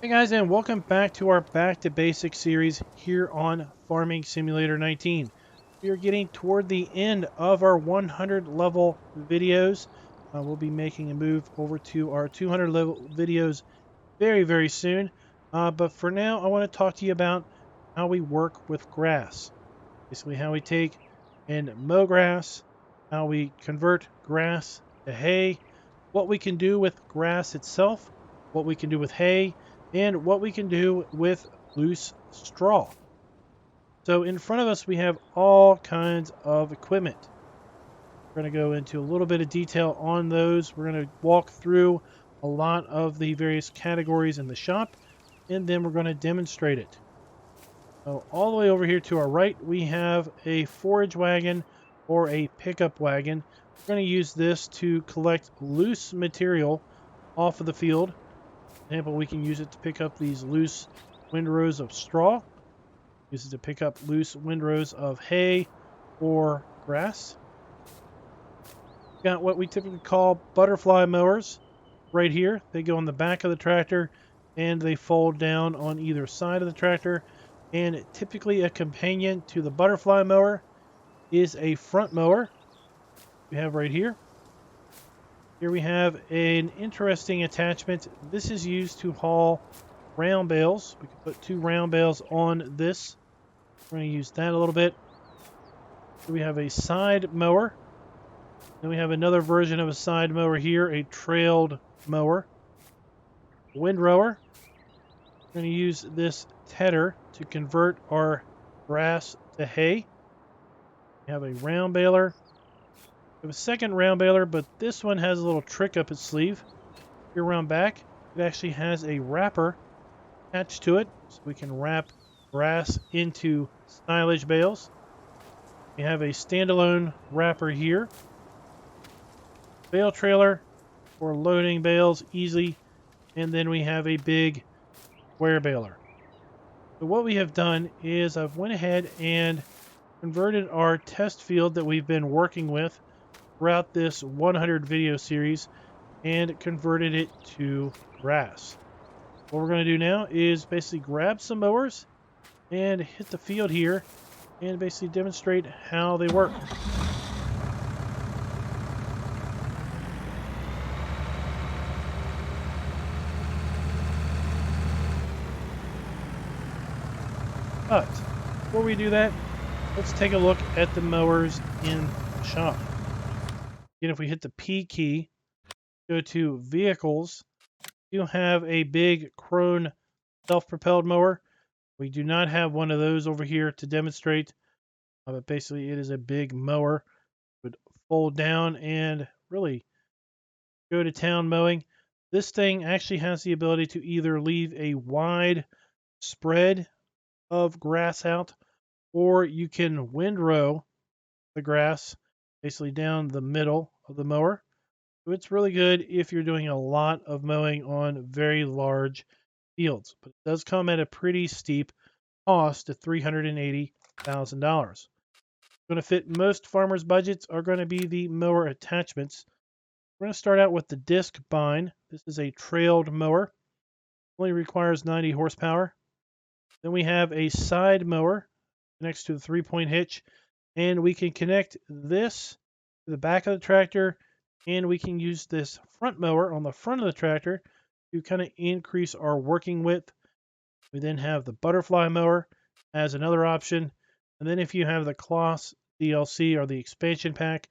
Hey guys, and welcome back to our Back to Basics series here on Farming Simulator 19. We are getting toward the end of our 100 level videos. We'll be making a move over to our 200 level videos very soon. But for now, I want to talk to you about how we work with grass. Basically, how we take and mow grass, how we convert grass to hay, what we can do with grass itself, what we can do with hay, and what we can do with loose straw. So in front of us, we have all kinds of equipment. We're going to go into a little bit of detail on those. We're going to walk through a lot of the various categories in the shop, and then we're going to demonstrate it. So all the way over here to our right, we have a forage wagon or a pickup wagon. We're going to use this to collect loose material off of the field. For example, we can use it to pick up these loose windrows of straw. Use it to pick up loose windrows of hay or grass. Got what we typically call butterfly mowers right here. They go on the back of the tractor and they fold down on either side of the tractor. And typically a companion to the butterfly mower is a front mower we have right here. Here we have an interesting attachment. This is used to haul round bales. We can put two round bales on this. We're going to use that a little bit. So we have a side mower. Then we have another version of a side mower here, a trailed mower. Windrower. We're going to use this tedder to convert our grass to hay. We have a round baler. We have a second round baler, but this one has a little trick up its sleeve. Here around back, it actually has a wrapper attached to it, so we can wrap grass into silage bales. We have a standalone wrapper here. Bale trailer for loading bales easily, and then we have a big square baler. So what we have done is I've went ahead and converted our test field that we've been working with throughout this 100 video series and converted it to grass. What we're going to do now is basically grab some mowers and hit the field here and basically demonstrate how they work. But before we do that, let's take a look at the mowers in the shop. Again, if we hit the P key, go to Vehicles, you have a big Krone self-propelled mower. We do not have one of those over here to demonstrate, but basically it is a big mower. It would fold down and really go to town mowing. This thing actually has the ability to either leave a wide spread of grass out, or you can windrow the grass basically down the middle of the mower. So it's really good if you're doing a lot of mowing on very large fields, but it does come at a pretty steep cost of $380,000. Going to fit most farmers' budgets are going to be the mower attachments. We're going to start out with the disc bind. This is a trailed mower. Only requires 90 horsepower. Then we have a side mower next to the 3-point hitch, and we can connect this to the back of the tractor, and we can use this front mower on the front of the tractor to kind of increase our working width. We then have the butterfly mower as another option, and then if you have the Kloss DLC or the expansion pack,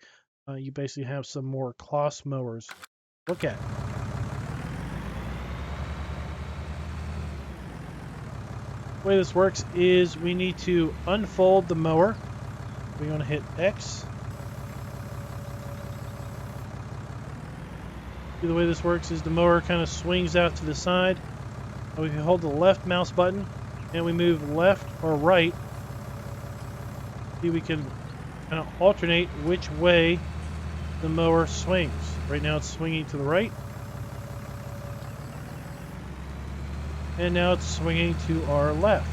you basically have some more Kloss mowers to look at. The way this works is we need to unfold the mower. We're going to hit X. The way this works is the mower kind of swings out to the side. And if you hold the left mouse button and we move left or right, see, we can kind of alternate which way the mower swings. Right now it's swinging to the right. And now it's swinging to our left.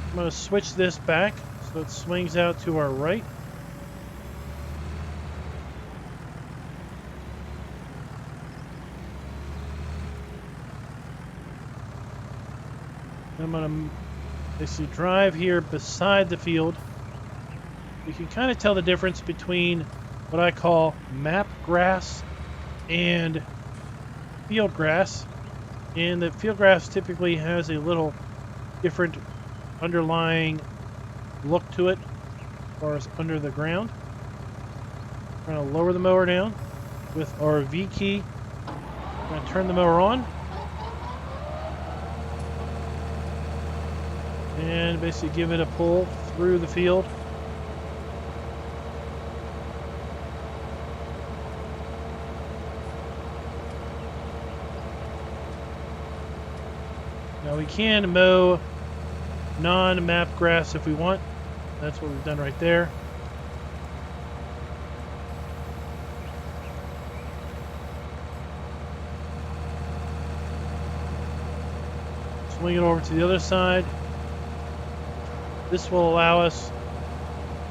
I'm going to switch this back so it swings out to our right. I'm going to basically drive here beside the field. You can kind of tell the difference between what I call map grass and field grass. And the field grass typically has a little different underlying look to it as far as under the ground. I'm going to lower the mower down with our V key. I'm going to turn the mower on. And basically give it a pull through the field. Now we can mow non-map grass if we want. That's what we've done right there. Swing it over to the other side. This will allow us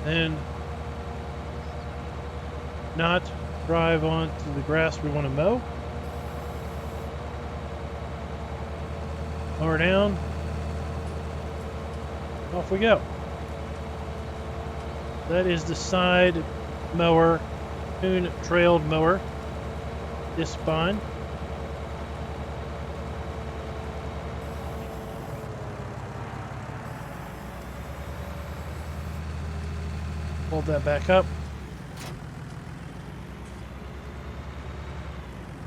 then not drive onto the grass we want to mow. Mower down. Off we go. That is the side mower, coon trailed mower. This spine. Hold that back up.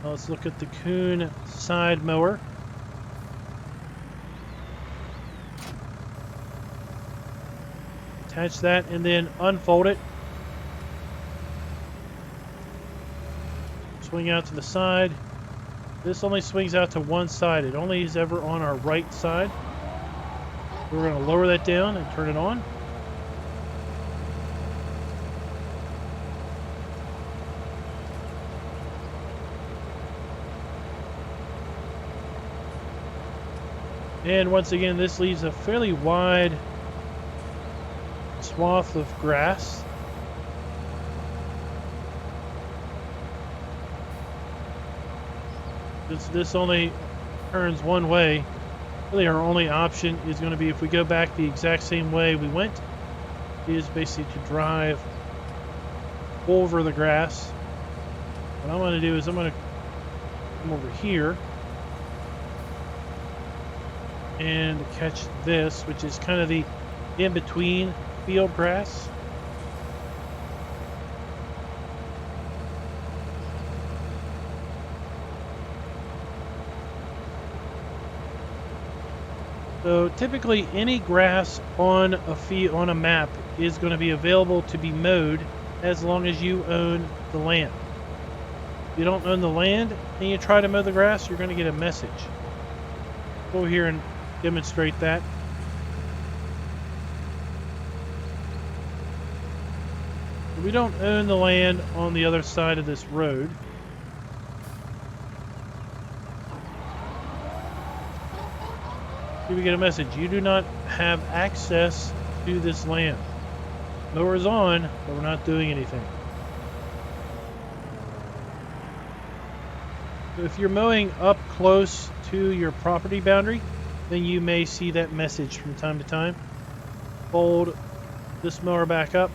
Now let's look at the coon side mower. Attach that and then unfold it. Swing out to the side. This only swings out to one side. It only is ever on our right side. We're going to lower that down and turn it on. And once again, this leaves a fairly wide swath of grass. This only turns one way. Really our only option is going to be, if we go back the exact same way we went, is basically to drive over the grass. What I'm going to do is I'm going to come over here and catch this, which is kind of the in-between field grass. So typically any grass on a map is going to be available to be mowed as long as you own the land. If you don't own the land and you try to mow the grass, you're going to get a message. Go here and demonstrate that. We don't own the land on the other side of this road. Here we get a message. You do not have access to this land. Mower's on, but we're not doing anything. So if you're mowing up close to your property boundary, then you may see that message from time to time. Fold this mower back up.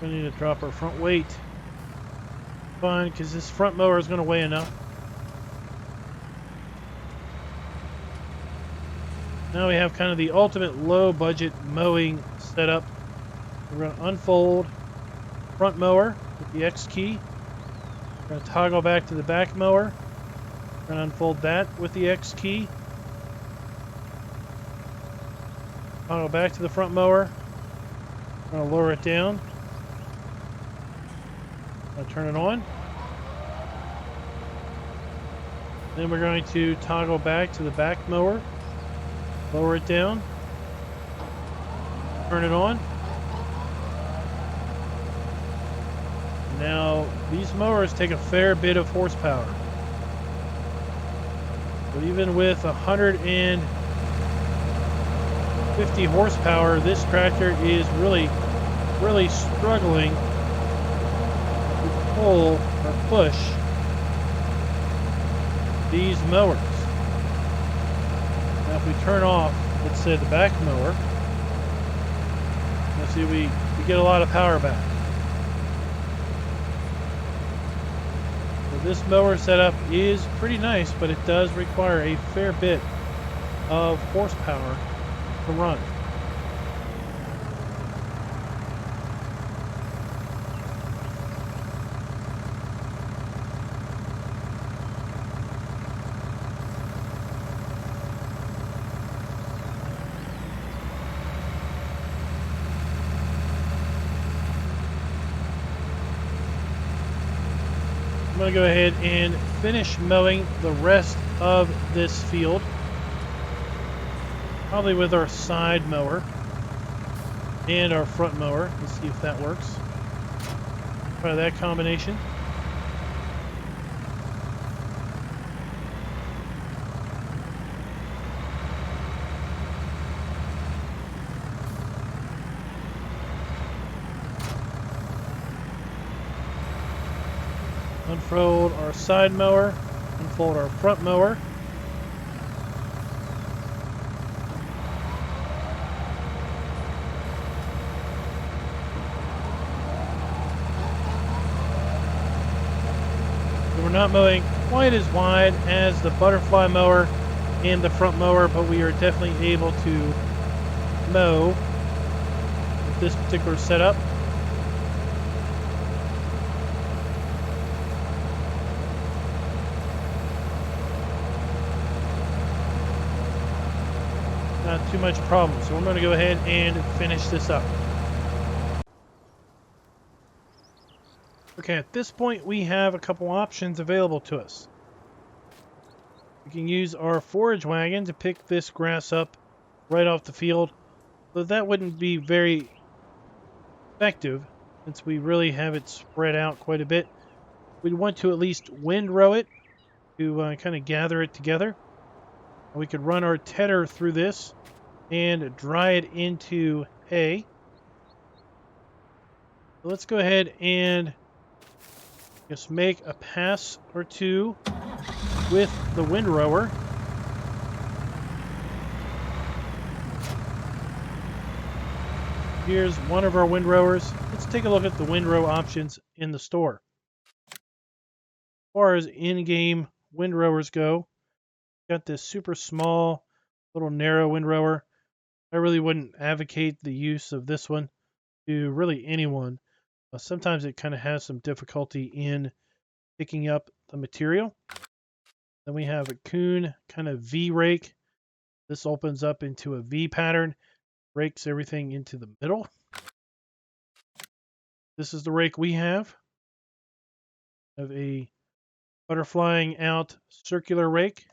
We need to drop our front weight. Fine, because this front mower is going to weigh enough. Now we have kind of the ultimate low budget mowing setup. We're going to unfold front mower with the X key. We're going to toggle back to the back mower. We're going to unfold that with the X key. Toggle back to the front mower. We're going to lower it down. I'll turn it on. Then we're going to toggle back to the back mower. Lower it down. Turn it on. Now, these mowers take a fair bit of horsepower. But even with 150 horsepower, this tractor is really struggling to pull or push these mowers. Now if we turn off, let's say the back mower, let's see, we get a lot of power back. So this mower setup is pretty nice, but it does require a fair bit of horsepower to run. I'm going to go ahead and finish mowing the rest of this field, probably with our side mower and our front mower. Let's see if that works. Try that combination. Unfold our side mower, unfold our front mower. So we're not mowing quite as wide as the butterfly mower and the front mower, but we are definitely able to mow with this particular setup. Not too much problem, so I'm going to go ahead and finish this up. Okay, at this point we have a couple options available to us. We can use our forage wagon to pick this grass up right off the field, but that wouldn't be very effective since we really have it spread out quite a bit. We'd want to at least windrow it to kind of gather it together. We could run our tedder through this and dry it into hay. So let's go ahead and just make a pass or two with the windrower. Here's one of our windrowers. Let's take a look at the windrow options in the store. As far as in-game windrowers go, got this super small, little narrow windrower. I really wouldn't advocate the use of this one to really anyone. Sometimes it kind of has some difficulty in picking up the material. Then we have a Kuhn kind of V rake. This opens up into a V pattern, rakes everything into the middle. This is the rake we have. We have a butterflying out circular rake.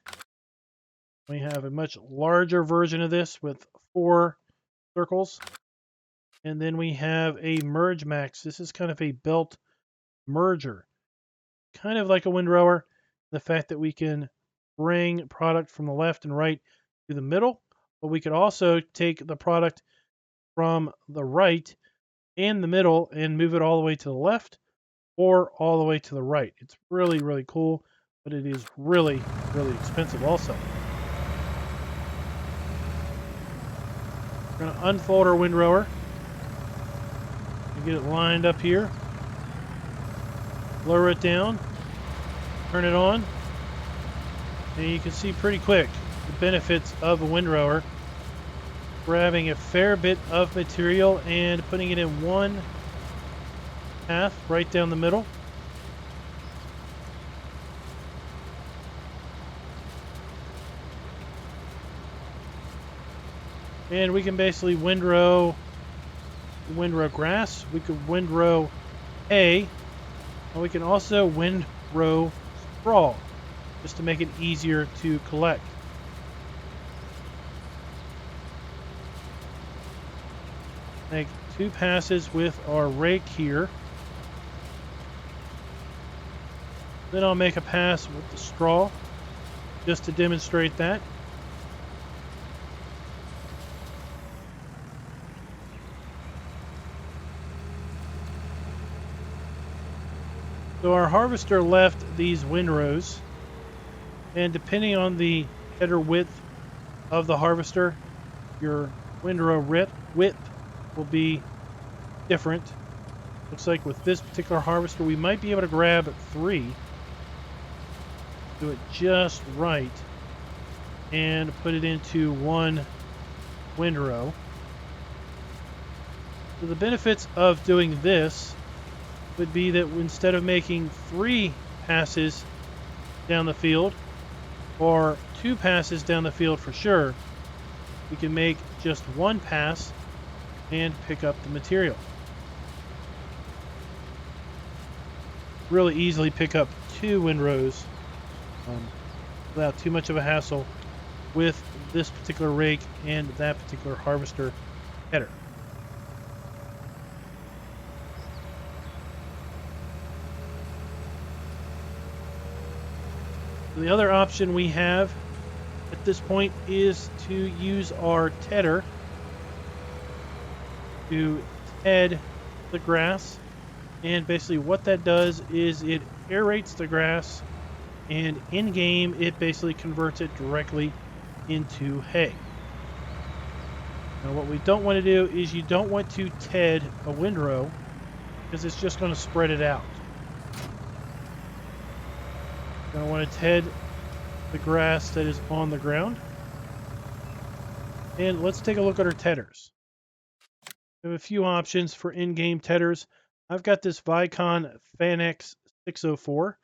We have a much larger version of this with 4 circles. And then we have a Merge Max. This is kind of a belt merger. Kind of like a windrower. The fact that we can bring product from the left and right to the middle. But we could also take the product from the right and the middle and move it all the way to the left or all the way to the right. It's really cool, but it is really expensive also. We're going to unfold our windrower and get it lined up here. Lower it down, turn it on, and you can see pretty quick the benefits of a windrower. Grabbing a fair bit of material and putting it in one path right down the middle. And we can basically windrow grass. We could windrow hay. And we can also windrow straw just to make it easier to collect. Make 2 passes with our rake here. Then I'll make a pass with the straw. just to demonstrate that. So our harvester left these windrows, and depending on the header width of the harvester, your windrow width will be different. Looks like with this particular harvester, we might be able to grab 3, do it just right, and put it into 1 windrow. So the benefits of doing this would be that instead of making 3 passes down the field, or 2 passes down the field for sure, we can make just 1 pass and pick up the material. Really easily pick up 2 windrows without too much of a hassle with this particular rake and that particular harvester header. The other option we have at this point is to use our tedder to ted the grass, and basically what that does is it aerates the grass, and in game it basically converts it directly into hay. Now what we don't want to do is you don't want to ted a windrow, because it's just going to spread it out. You're going to want to ted the grass that is on the ground. And let's take a look at our tedders. We have a few options for in-game tedders. I've got this Vicon Fanex 604.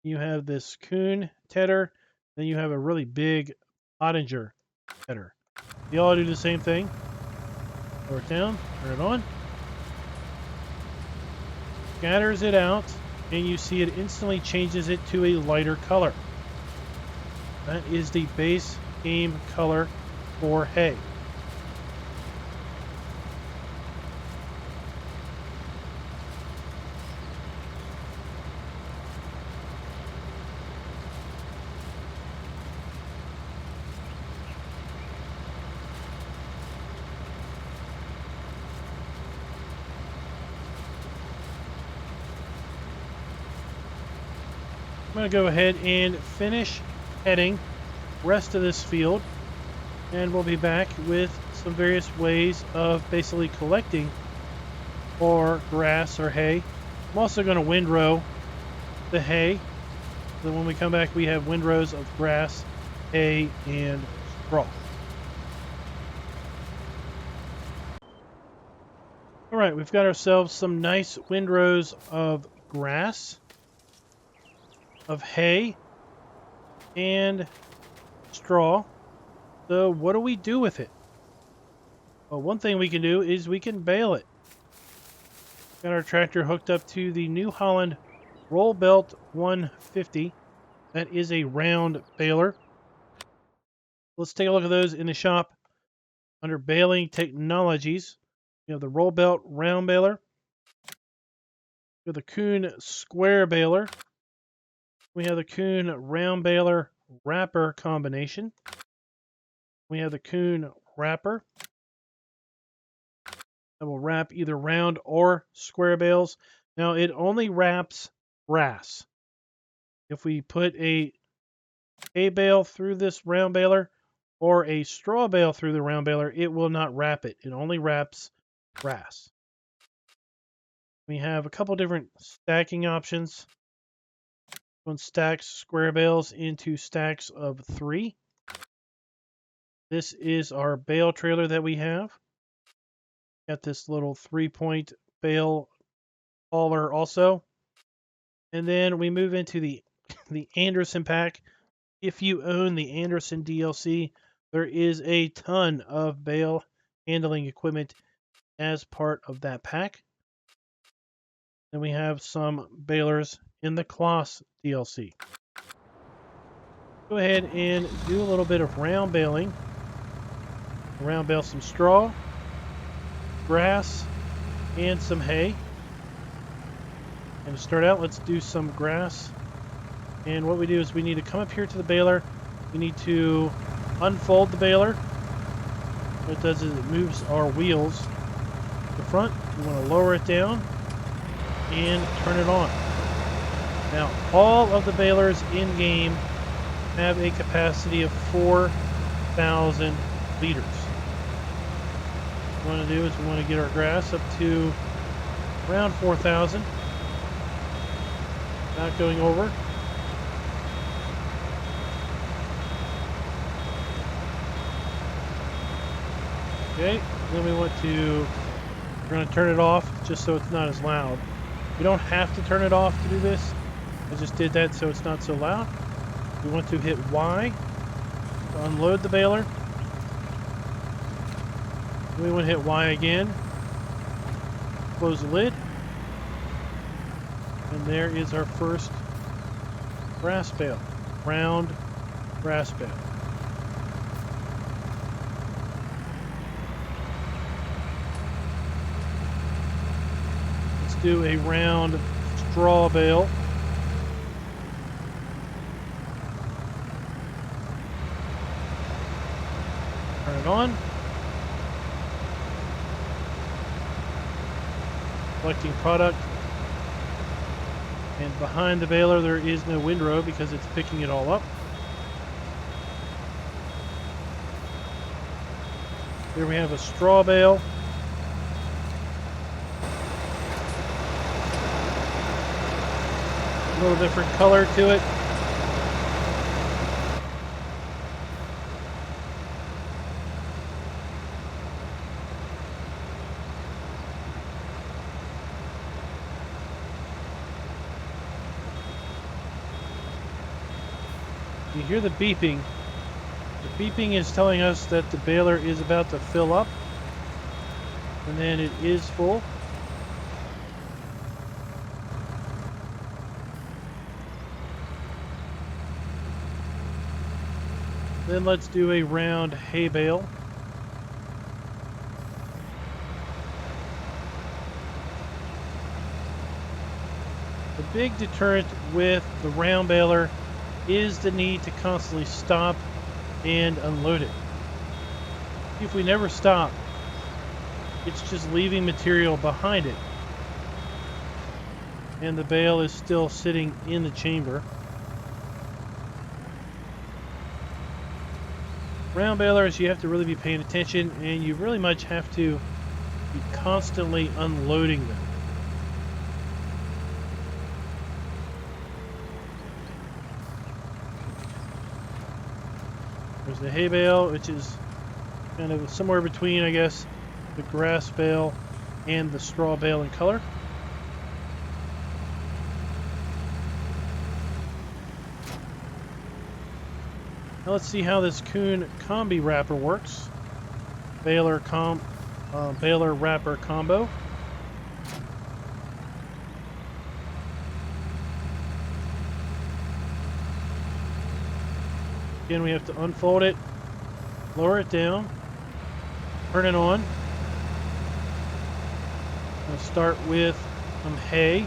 You have this Kuhn tedder. Then you have a really big Ottinger tedder. They all do the same thing. Lower it down, turn it on. Scatters it out, and you see it instantly changes it to a lighter color. That is the base game color for hay. I'm going to go ahead and finish heading rest of this field, and we'll be back with some various ways of basically collecting or grass or hay. I'm also going to windrow the hay, so when we come back we have windrows of grass, hay, and straw. Alright, we've got ourselves some nice windrows of grass, of hay, and straw. So what do we do with it? Well, one thing we can do is we can bale it. Got our tractor hooked up to the New Holland Roll Belt 150. That is a round baler. Let's take a look at those in the shop. Under Baling Technologies, we have the Roll Belt round baler. We have the Kuhn square baler. We have the Kuhn round baler wrapper combination. We have the Kuhn wrapper that will wrap either round or square bales. Now it only wraps grass. If we put a hay bale through this round baler or a straw bale through the round baler, it will not wrap it. It only wraps grass. We have a couple different stacking options. One stacks square bales into stacks of 3. This is our bale trailer that we have. Got this little 3-point bale hauler also. And then we move into the Anderson pack. If you own the Anderson DLC, there is a ton of bale handling equipment as part of that pack. Then we have some balers in the Kloss DLC. Go ahead and do a little bit of round baling. Round bale some straw, grass, and some hay. And to start out, let's do some grass. And what we do is we need to come up here to the baler, we need to unfold the baler. What it does is it moves our wheels to the front. We want to lower it down and turn it on. Now, all of the balers in game have a capacity of 4,000 liters. What we want to do is we want to get our grass up to around 4,000. Not going over. Okay, then we're going to turn it off just so it's not as loud. We don't have to turn it off to do this. I just did that so it's not so loud. We want to hit Y to unload the baler. Then we want to hit Y again. Close the lid. And there is our first grass bale. Round grass bale. Let's do a round straw bale. Turn it on. Collecting product. And behind the baler there is no windrow because it's picking it all up. Here we have a straw bale. A little different color to it. You hear the beeping. The beeping is telling us that the baler is about to fill up. And then it is full. Then let's do a round hay bale. The big deterrent with the round baler is the need to constantly stop and unload it. If we never stop, it's just leaving material behind it. And the bale is still sitting in the chamber. Round balers, you have to really be paying attention, and you really much have to be constantly unloading them. There's the hay bale, which is kind of somewhere between, I guess, the grass bale and the straw bale in color. Now let's see how this Kuhn combi wrapper works. Baler wrapper combo. Again, we have to unfold it, lower it down, turn it on. I'll start with some hay.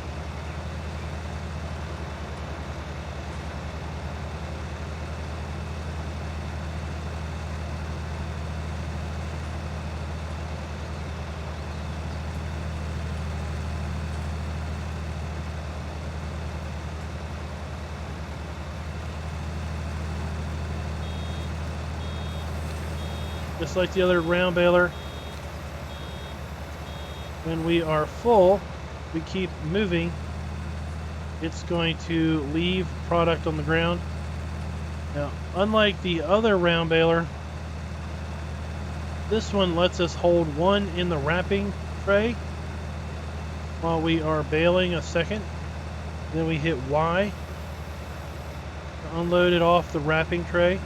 Just like the other round baler, when we are full, we keep moving. It's going to leave product on the ground. Now, unlike the other round baler, this one lets us hold one in the wrapping tray while we are baling a second. Then we hit Y to unload it off the wrapping tray.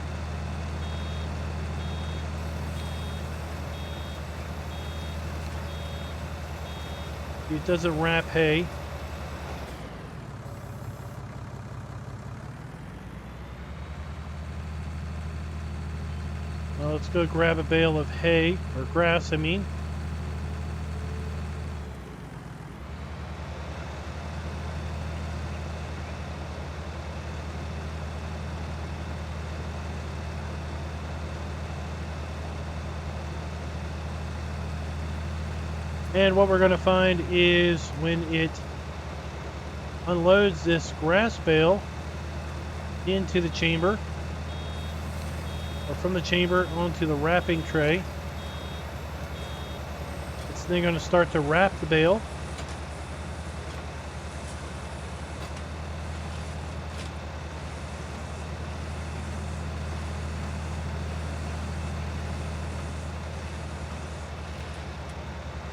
It doesn't wrap hay. Now let's go grab a bale of hay, or grass, I mean. And what we're going to find is when it unloads this grass bale into the chamber, or from the chamber onto the wrapping tray, it's then going to start to wrap the bale.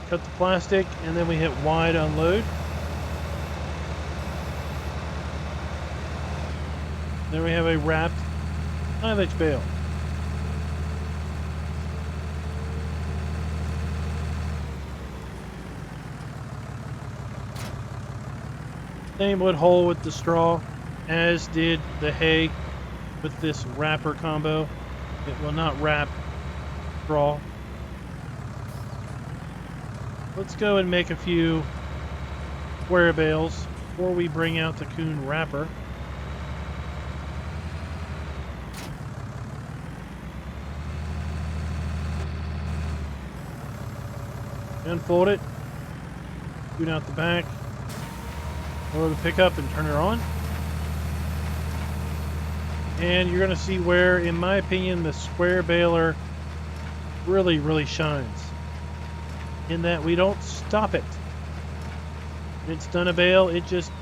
Cut the plastic, and then we hit wide unload. Then we have a wrapped silage bale. Same would hold with the straw, as did the hay with this wrapper combo. It will not wrap straw. Let's go and make a few square bales before we bring out the coon wrapper. Unfold it, scoot out the back, lower the pickup and turn her on. And you're going to see where, in my opinion, the square baler really shines. In that we don't stop it. When it's done a bale, it just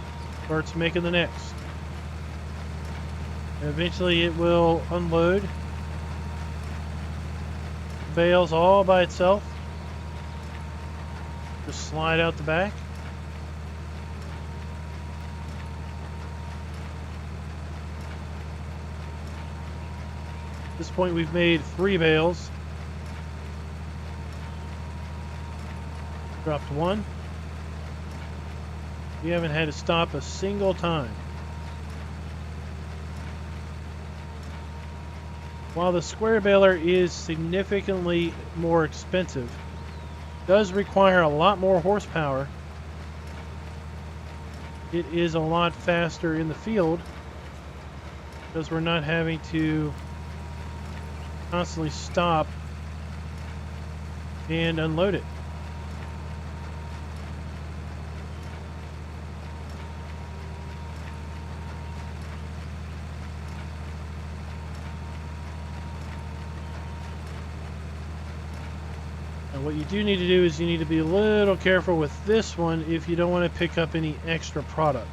starts making the next. And eventually it will unload the bales all by itself. Just slide out the back. At this point we've made 3 bales. Dropped 1. We haven't had to stop a single time. While the square baler is significantly more expensive, it does require a lot more horsepower. It is a lot faster in the field because we're not having to constantly stop and unload it. What you do need to do is you need to be a little careful with this one if you don't want to pick up any extra product.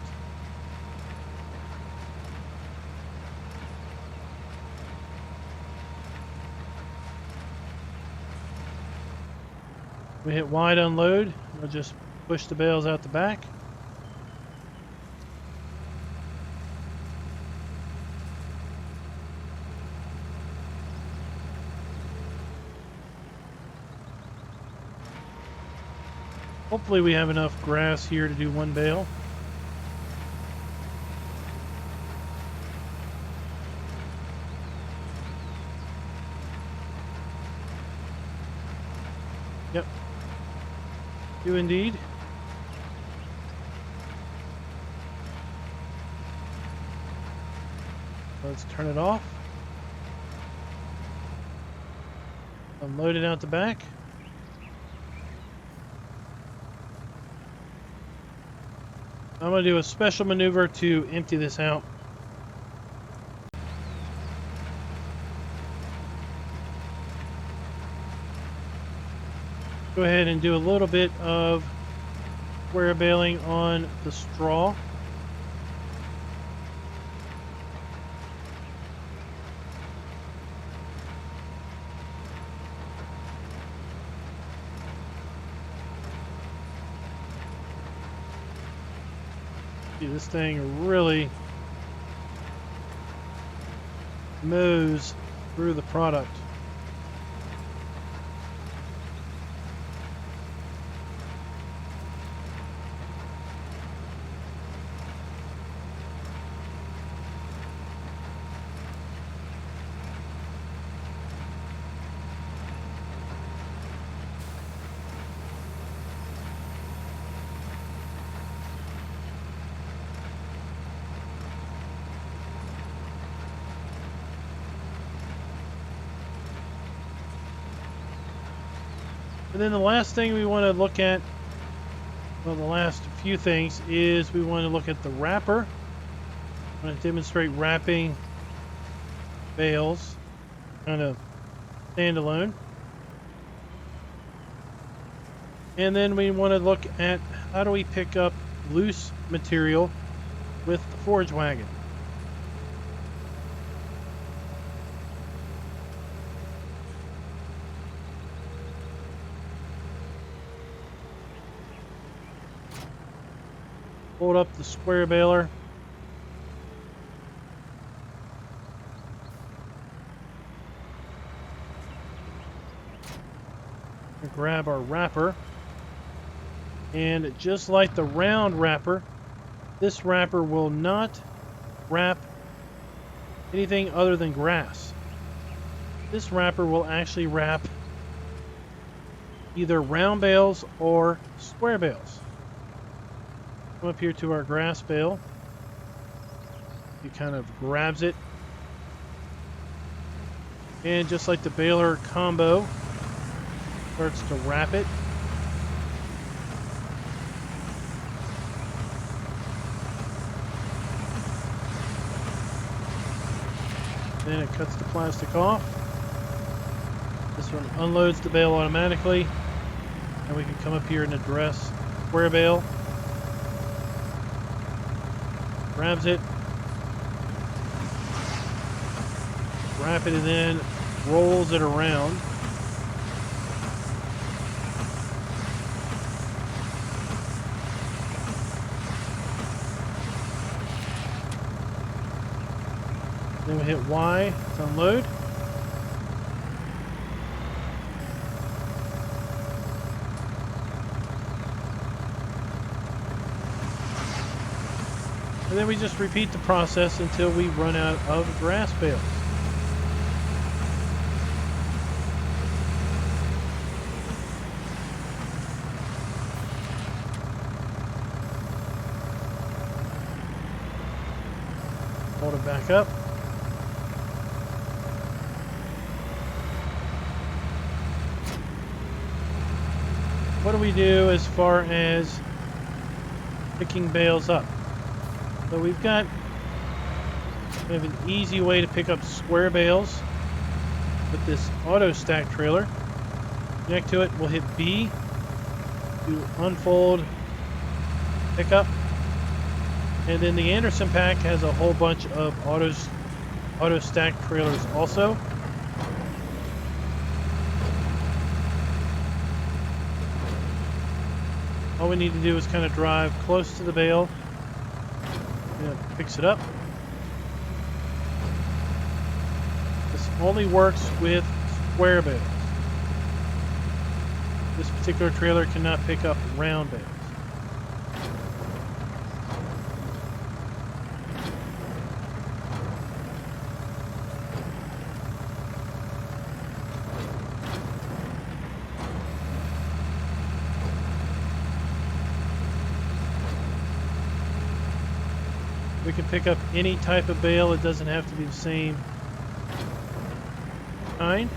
We hit wide unload. We'll just push the bales out the back. Hopefully we have enough grass here to do 1 bale. Yep. Do indeed. Let's turn it off. Unload it out the back. I'm going to do a special maneuver to empty this out. Go ahead and do a little bit of square baling on the straw. This thing really mows through the product. And then the last thing we want to look at, well, the last few things, is we want to look at the wrapper. I want to demonstrate wrapping bales, kind of standalone. And then we want to look at how do we pick up loose material with the forage wagon. Hold up the square baler. Grab our wrapper. And just like the round wrapper, this wrapper will not wrap anything other than grass. This wrapper will actually wrap either round bales or square bales. Come up here to our grass bale. He kind of grabs it. And just like the baler combo, starts to wrap it. Then it cuts the plastic off. This one unloads the bale automatically. And we can come up here and address square bale. Grabs it. Wrap it and then rolls it around. Then we hit Y to unload. And then we just repeat the process until we run out of grass bales. Hold it back up. What do we do as far as picking bales up? So we have an easy way to pick up square bales with this auto stack trailer. Connect to it, we'll hit B to unfold, pick up. And then the Anderson pack has a whole bunch of auto stack trailers also. All we need to do is kind of drive close to the bale. And it picks it up. This only works with square bales. This particular trailer cannot pick up round bales. We can pick up any type of bale. It doesn't have to be the same kind.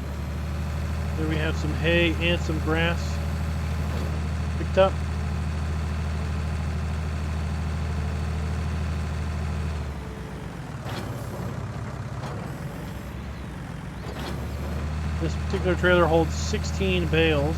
There we have some hay and some grass picked up. This particular trailer holds 16 bales.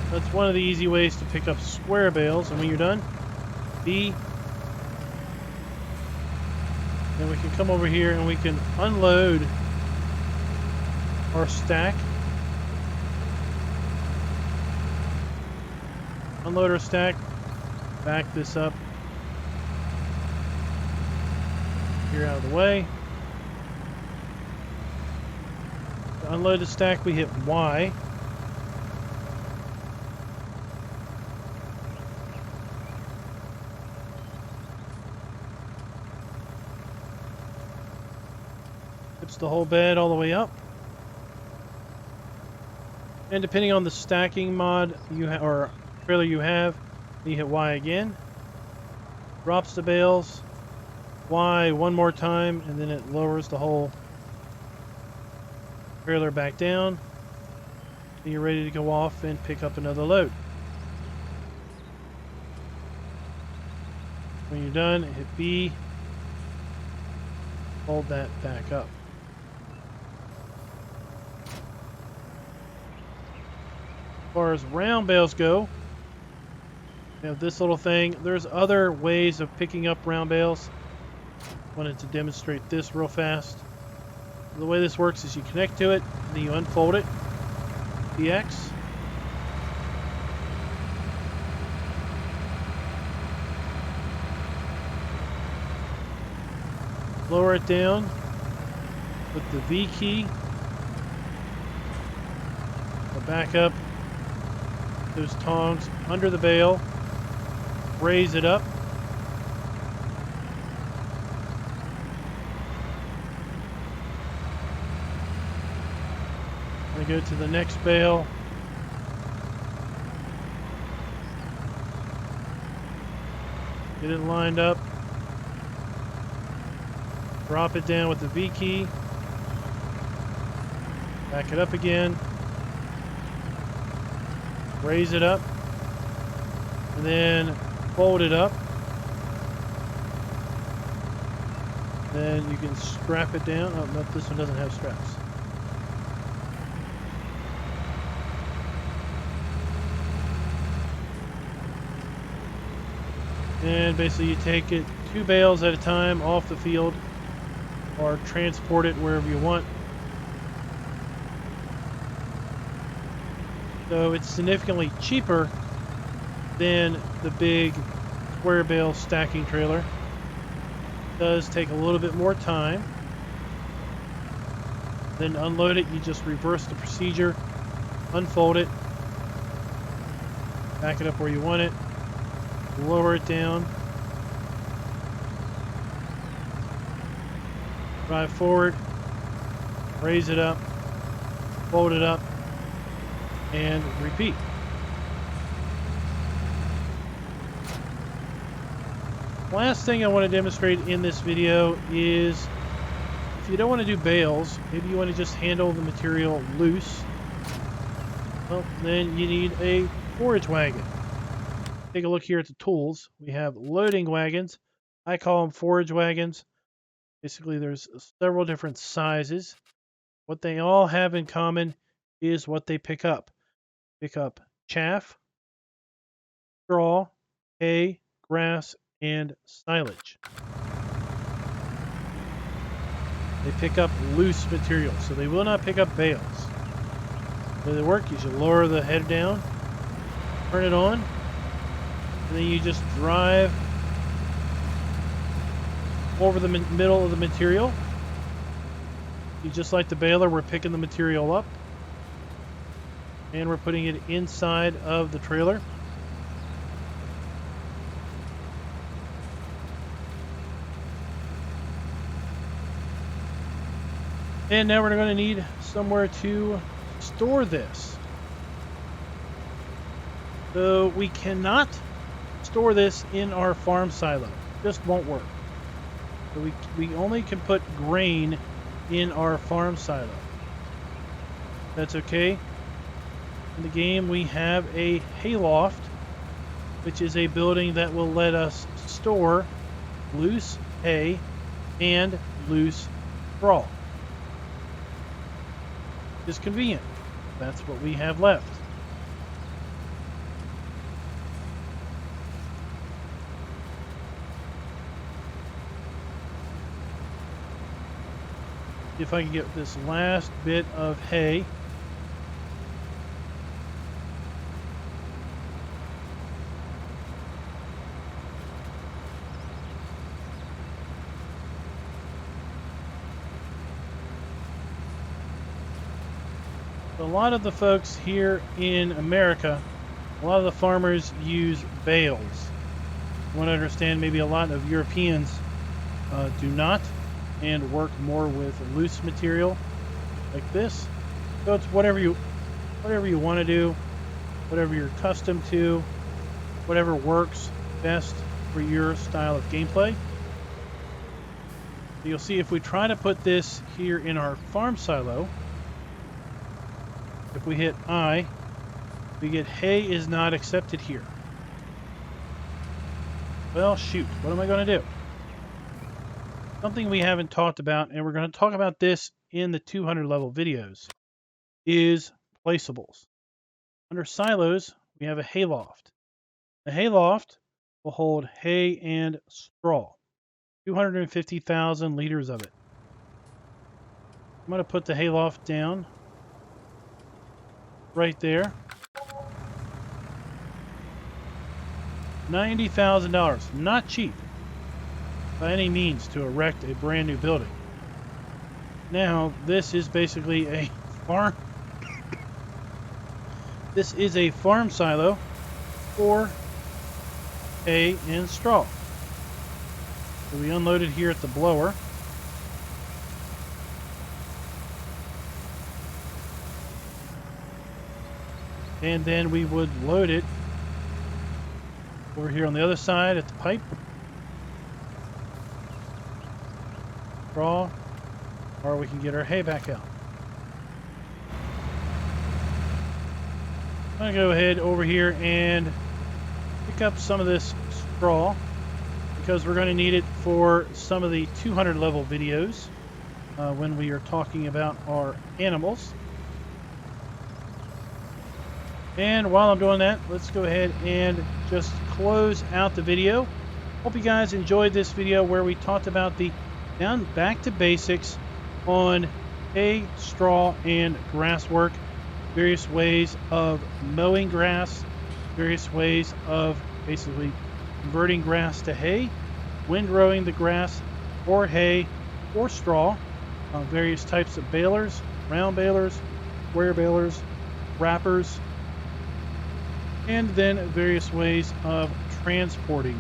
That's one of the easy ways to pick up square bales. And when you're done, B. Then we can come over here and we can unload our stack. Unload our stack. Back this up. Here out of the way. To unload the stack, we hit Y. puts the whole bed all the way up. And depending on the stacking mod or trailer you have, you hit Y again. Drops the bales. Y one more time, and then it lowers the whole trailer back down. And you're ready to go off and pick up another load. When you're done, hit B. Hold that back up. As far as round bales go, you have this little thing. There's other ways of picking up round bales. Wanted to demonstrate this real fast. The way this works is you connect to it, then you unfold it. DX. Lower it down with the V key. Go back up those tongs under the bale. Raise it up. I go to the next bale. Get it lined up. Drop it down with the V key. Back it up again. Raise it up. And then fold it up. Then you can strap it down. Oh, no, this one doesn't have straps. And basically you take it 2 bales at a time off the field or transport it wherever you want. So it's significantly cheaper than the big square bale stacking trailer. It does take a little bit more time. Then to unload it, you just reverse the procedure, unfold it, back it up where you want it, lower it down, drive forward, raise it up, fold it up, and repeat. Last thing I want to demonstrate in this video is if you don't want to do bales, maybe you want to just handle the material loose, well, then you need a forage wagon. Take a look here at the tools. We have loading wagons. I call them forage wagons. Basically, there's several different sizes. What they all have in common is what they pick up. Pick up chaff, straw, hay, grass, and silage. They pick up loose material, so they will not pick up bales. The way they work is you lower the head down, turn it on, and then you just drive over the middle of the material. You just like the baler, we're picking the material up and we're putting it inside of the trailer. And now we're going to need somewhere to store this. So we cannot store this in our farm silo. It just won't work. So we only can put grain in our farm silo. That's okay. In the game we have a hayloft, which is a building that will let us store loose hay and loose straw. It's convenient. That's what we have left. If I can get this last bit of hay. A lot of the folks here in America, a lot of the farmers use bales. I want to understand maybe a lot of Europeans do not. and work more with loose material like this. So it's whatever you want to do, whatever you're accustomed to, whatever works best for your style of gameplay. You'll see if we try to put this here in our farm silo, if we hit I, we get hay is not accepted here. Well, shoot, what am I going to do? Something we haven't talked about, and we're going to talk about this in the 200 level videos, is placeables. Under silos, we have a hay loft. The hay loft will hold hay and straw, 250,000 liters of it. I'm going to put the hay loft down right there. $90,000, not cheap by any means to erect a brand new building. Now, this is basically a farm. This is a farm silo for hay and straw. So we unload it here at the blower. And then we would load it over here on the other side at the pipe. Straw, or we can get our hay back out. I'm going to go ahead over here and pick up some of this straw because we're going to need it for some of the 200 level videos when we are talking about our animals. And while I'm doing that, let's go ahead and just close out the video. Hope you guys enjoyed this video where we talked about the back to basics on hay, straw, and grass work. Various ways of mowing grass, various ways of basically converting grass to hay, windrowing the grass or hay or straw, various types of balers, round balers, square balers, wrappers, and then various ways of transporting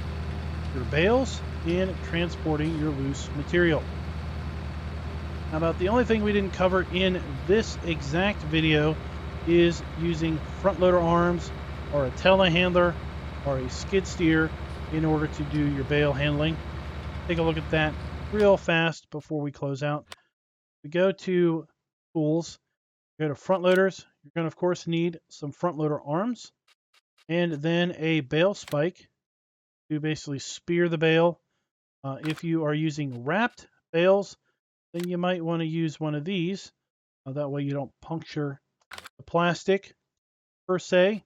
your bales and transporting your loose material. Now, about the only thing we didn't cover in this exact video is using front loader arms or a telehandler or a skid steer in order to do your bale handling. Take a look at that real fast before we close out. We go to tools, go to front loaders. You're going to, of course, need some front loader arms and then a bale spike to basically spear the bale. If you are using wrapped bales, then you might want to use one of these. That way you don't puncture the plastic per se. You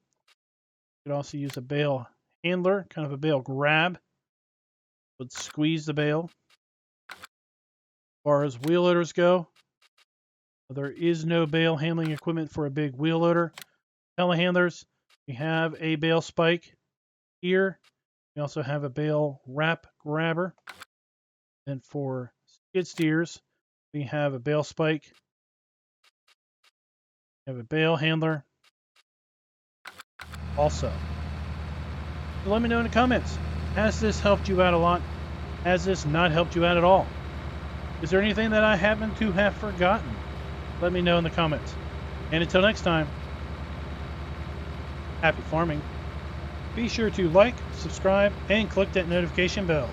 could also use a bale handler, kind of a bale grab. Would squeeze the bale. As far as wheel loaders go, there is no bale handling equipment for a big wheel loader. Telehandlers, we have a bale spike here. We also have a bale wrap grabber. And for skid steers, we have a bale spike. We have a bale handler. Also, so let me know in the comments. Has this helped you out a lot? Has this not helped you out at all? Is there anything that I happen to have forgotten? Let me know in the comments. And until next time, happy farming. Be sure to like, subscribe, and click that notification bell.